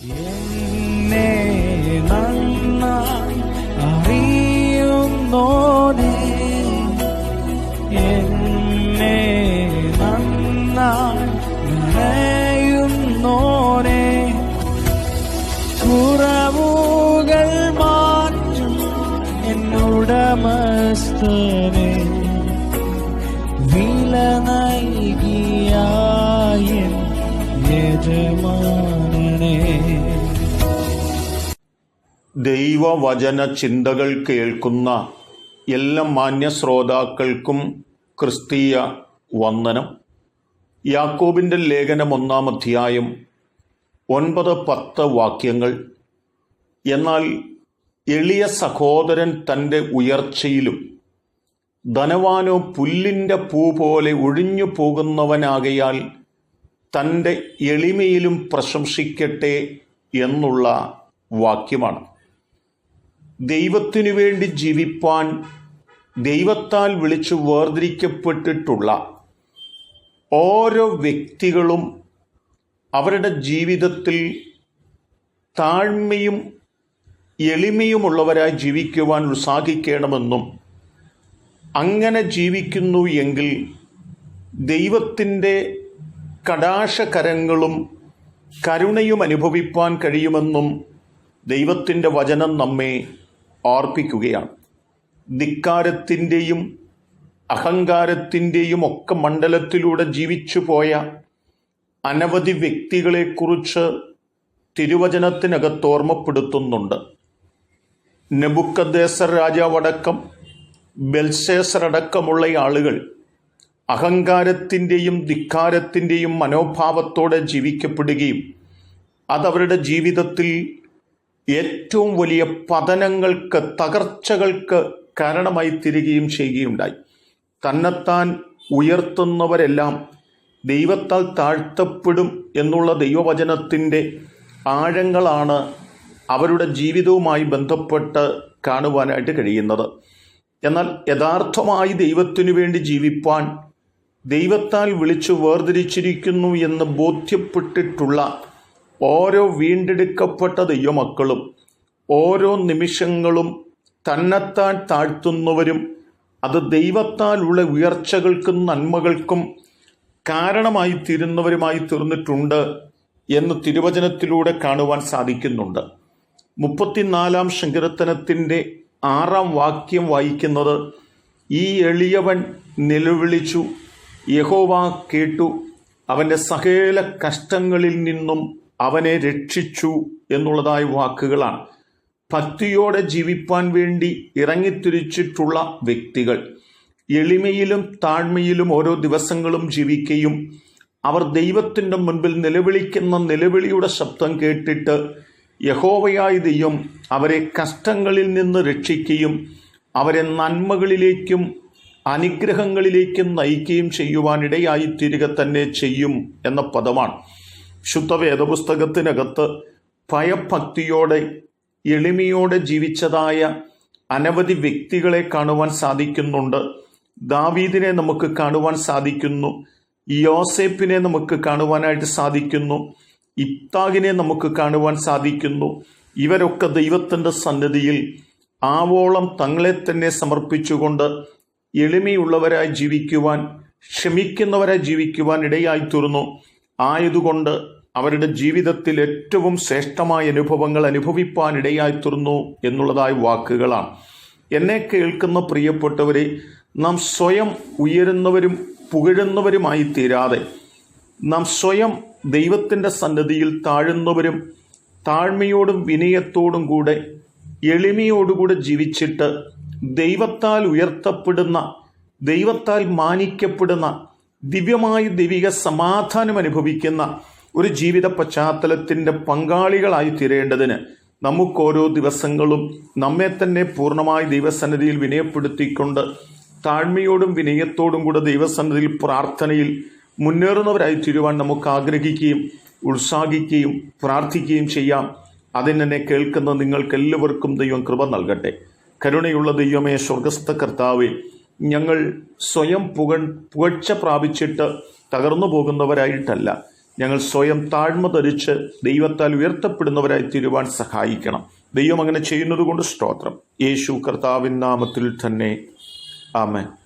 എന്നെ നന്നായി അറിയുന്നോനേ, എന്നെ നന്നായി അറിയുന്നോനേ, കുറവുകൾ മാറ്റും എന്നുടമസ്ഥനേ, വില നൽകിയ യജമാനനേ. ദൈവവചന ചിന്തകൾ കേൾക്കുന്ന എല്ലാ മാന്യ ശ്രോതാക്കൾക്കും ക്രിസ്തീയ വന്ദനം. യാക്കോബിൻ്റെ ലേഖനം 1-ാം അധ്യായം 9-10 വാക്യങ്ങൾ. എന്നാൽ എളിയ സഹോദരൻ തൻ്റെ ഉയർച്ചയിലും ധനവാനോ പുല്ലിൻ്റെ പൂ പോലെ ഒഴിഞ്ഞു പോകുന്നവനാകയാൽ തൻ്റെ എളിമയിലും പ്രശംസിക്കട്ടെ എന്നുള്ള വാക്യമാണ്. ദൈവത്തിനു വേണ്ടി ജീവിപ്പാൻ ദൈവത്താൽ വിളിച്ചു വേർതിരിക്കപ്പെട്ടിട്ടുള്ള ഓരോ വ്യക്തികളും അവരുടെ ജീവിതത്തിൽ താഴ്മയും എളിമയുമുള്ളവരായി ജീവിക്കുവാൻ ഉത്സാഹിക്കണമെന്നും അങ്ങനെ ജീവിക്കുന്നു എങ്കിൽ ദൈവത്തിൻ്റെ കടാക്ഷകരങ്ങളും കരുണയും അനുഭവിപ്പാൻ കഴിയുമെന്നും ദൈവത്തിൻ്റെ വചനം നമ്മെ ഓർപ്പിക്കുകയാണ്. ധിക്കാരത്തിൻ്റെയും അഹങ്കാരത്തിൻ്റെയും ഒക്കെ മണ്ഡലത്തിലൂടെ ജീവിച്ചു പോയ അനവധി വ്യക്തികളെക്കുറിച്ച് തിരുവചനത്തിനകത്ത് ഓർമ്മപ്പെടുത്തുന്നുണ്ട്. നെബൂഖദ്നേസർ രാജാവടക്കം ബെൽശസ്സർ അടക്കമുള്ള ആളുകൾ അഹങ്കാരത്തിൻ്റെയും ധിക്കാരത്തിൻ്റെയും മനോഭാവത്തോടെ ജീവിക്കപ്പെടുകയും അതവരുടെ ജീവിതത്തിൽ ഏറ്റവും വലിയ പതനങ്ങൾക്ക്, തകർച്ചകൾക്ക് കാരണമായി തീരുകയും ചെയ്യുകയുണ്ടായി. തന്നെത്താൻ ഉയർത്തുന്നവരെല്ലാം ദൈവത്താൽ താഴ്ത്തപ്പെടും എന്നുള്ള ദൈവവചനത്തിൻ്റെ ആഴങ്ങളാണ് അവരുടെ ജീവിതവുമായി ബന്ധപ്പെട്ട് കാണുവാനായിട്ട് കഴിയുന്നത്. എന്നാൽ യഥാർത്ഥമായി ദൈവത്തിനു വേണ്ടി ജീവിപ്പാൻ ദൈവത്താൽ വിളിച്ചു വേർതിരിച്ചിരിക്കുന്നു എന്ന് ബോധ്യപ്പെട്ടിട്ടുള്ള ഓരോ വീണ്ടെടുക്കപ്പെട്ട ദൈവമക്കളും ഓരോ നിമിഷങ്ങളും തന്നെത്താൻ താഴ്ത്തുന്നവരും അത് ദൈവത്താലുള്ള ഉയർച്ചകൾക്കും നന്മകൾക്കും കാരണമായി തീരുന്നവരുമായി തീർന്നിട്ടുണ്ട് എന്ന് തിരുവചനത്തിലൂടെ കാണുവാൻ സാധിക്കുന്നുണ്ട്. 34-ാം സങ്കീർത്തനത്തിൻ്റെ 6-ാം വാക്യം വായിക്കുന്നത്, ഈ എളിയവൻ നിലവിളിച്ചു, യഹോവ കേട്ടു, അവൻ്റെ സകല കഷ്ടങ്ങളിൽ നിന്നും അവനെ രക്ഷിച്ചു എന്നുള്ളതായ വാക്കുകളാണ്. ഭക്തിയോടെ ജീവിപ്പാൻ വേണ്ടി ഇറങ്ങിത്തിരിച്ചിട്ടുള്ള വ്യക്തികൾ എളിമയിലും താഴ്മയിലും ഓരോ ദിവസങ്ങളും ജീവിക്കുകയും അവർ ദൈവത്തിൻ്റെ മുൻപിൽ നിലവിളിക്കുന്ന നിലവിളിയുടെ ശബ്ദം കേട്ടിട്ട് യഹോവയായ ദൈവം അവരെ കഷ്ടങ്ങളിൽ നിന്ന് രക്ഷിക്കുകയും അവരെ നന്മകളിലേക്കും അനുഗ്രഹങ്ങളിലേക്കും നയിക്കുകയും ചെയ്യുവാനിടയായി തീരുക തന്നെ ചെയ്യും എന്ന പദമാണ്. ശുദ്ധ വേദപുസ്തകത്തിനകത്ത് ഭയഭക്തിയോടെ എളിമയോടെ ജീവിച്ചതായ അനവധി വ്യക്തികളെ കാണുവാൻ സാധിക്കുന്നുണ്ട്. ദാവീദിനെ നമുക്ക് കാണുവാൻ സാധിക്കുന്നു, യോസേപ്പിനെ നമുക്ക് കാണുവാനായിട്ട് സാധിക്കുന്നു, ഇബ്താഹിനെ നമുക്ക് കാണുവാൻ സാധിക്കുന്നു. ഇവരൊക്കെ ദൈവത്തിൻ്റെ സന്നിധിയിൽ ആവോളം തങ്ങളെ തന്നെ സമർപ്പിച്ചുകൊണ്ട് എളിമയുള്ളവരായി ജീവിക്കുവാൻ, ക്ഷമിക്കുന്നവരായി ജീവിക്കുവാൻ ഇടയായി തീർന്നു. ആയതുകൊണ്ട് അവരുടെ ജീവിതത്തിൽ ഏറ്റവും ശ്രേഷ്ഠമായ അനുഭവങ്ങൾ അനുഭവിപ്പാൻ ഇടയായി തീർന്നു എന്നുള്ളതായ വാക്കുകളാണ്. എന്നെ കേൾക്കുന്ന പ്രിയപ്പെട്ടവരെ, നാം സ്വയം ഉയരുന്നവരും പുകഴുന്നവരുമായി തീരാതെ നാം സ്വയം ദൈവത്തിൻ്റെ സന്നിധിയിൽ താഴുന്നവരും താഴ്മയോടും വിനയത്തോടും കൂടെ എളിമയോടുകൂടെ ജീവിച്ചിട്ട് ദൈവത്താൽ ഉയർത്തപ്പെടുന്ന, ദൈവത്താൽ മാനിക്കപ്പെടുന്ന, ദിവ്യമായ ദൈവിക സമാധാനം അനുഭവിക്കുന്ന ഒരു ജീവിത പശ്ചാത്തലത്തിൻ്റെ പങ്കാളികളായി തീരേണ്ടതിന് നമുക്കോരോ ദിവസങ്ങളും നമ്മെ തന്നെ പൂർണ്ണമായി ദൈവസന്നിധിയിൽ വിനയപ്പെടുത്തിക്കൊണ്ട് താഴ്മയോടും വിനയത്തോടും കൂടെ ദൈവസന്നിധിയിൽ പ്രാർത്ഥനയിൽ മുന്നേറുന്നവരായി തീരുവാൻ നമുക്ക് ആഗ്രഹിക്കുകയും ഉത്സാഹിക്കുകയും പ്രാർത്ഥിക്കുകയും ചെയ്യാം. അതിനെ കേൾക്കുന്ന നിങ്ങൾക്കെല്ലാവർക്കും ദൈവം കൃപ നൽകട്ടെ. കരുണയുള്ള ദൈവമേ, സ്വർഗസ്ഥ കർത്താവേ, ഞങ്ങൾ സ്വയം പുകഴ്ച പ്രാപിച്ചിട്ട് തകർന്നു പോകുന്നവരായിട്ടല്ല, ഞങ്ങൾ സ്വയം താഴ്മ ധരിച്ച് ദൈവത്താൽ ഉയർത്തപ്പെടുന്നവരായി തീരുവാൻ സഹായിക്കണം. ദൈവം അങ്ങനെ ചെയ്യുന്നത് കൊണ്ട് സ്തോത്രം. യേശു കർത്താവിൻ നാമത്തിൽ തന്നെ ആമേൻ.